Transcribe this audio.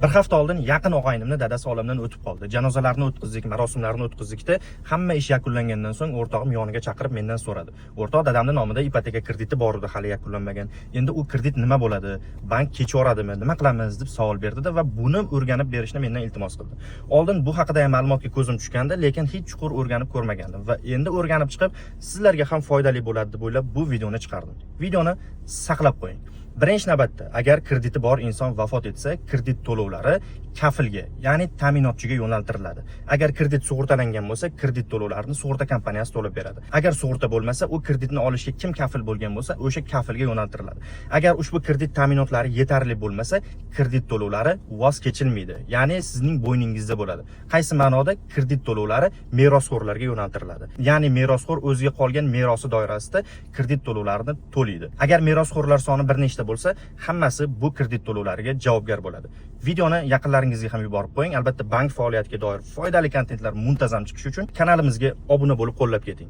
Bir hafta oldin yaqin og'aynimni dadasi olamdan o'tib qoldi. Janozalarni o'tkazdik, marosimlarni o'tkazdik-da, hamma ish yakunlangandan so'ng o'rtog'im yoniga chaqirib mendan so'radi. O'rtoq dadamning nomida ipoteka krediti bor edi, hali yakunlanmagan. Endi u kredit nima bo'ladi? Bank kechaveradimi? Nima qilamiz deb savol berdi-da va buni o'rganib berishni mendan iltimos qildi. Oldin bu haqida ham ma'lumotga ko'zim tushgandi, lekin hech chuqur o'rganib ko'rmagandim va endi o'rganib chiqib, sizlarga ham foydali bo'ladi deb o'ylab bu videoni chiqardim. Videoni saqlab qo'ying. Birinchi navbatda, agar krediti bor inson vafot etsa, kredit to'lovlari kafilga, ya'ni ta'minotchiga yo'naltiriladi. Agar kredit sug'urtalangan bo'lsa, kredit to'lovlarini sug'urta kompaniyasi to'lab beradi. Agar sug'urta bo'lmasa, u kreditni olishga kim kafil bo'lgan bo'lsa, o'sha kafilga yo'naltiriladi. Agar ushbu kredit ta'minotlari yetarli bo'lmasa, kredit to'lovlari voz kechilmaydi, ya'ni sizning bo'yningizda bo'ladi. Qaysi ma'noda? Kredit to'lovlari merosxo'rlarga yo'naltiriladi. Ya'ni merosxo'r o'ziga qolgan merosi doirasida kredit to'lovlarini to'laydi. Agar merosxo'rlar soni bir nechta bo'lsa, hammasi bu kredit to'lovlariga javobgar bo'ladi. Videoni yaqinlaringizga ham yuborib qo'ying. Albatta, bank faoliyatiga doir foydali kontentlar muntazam chiqishi uchun kanalimizga obuna bo'lib qo'llab keting.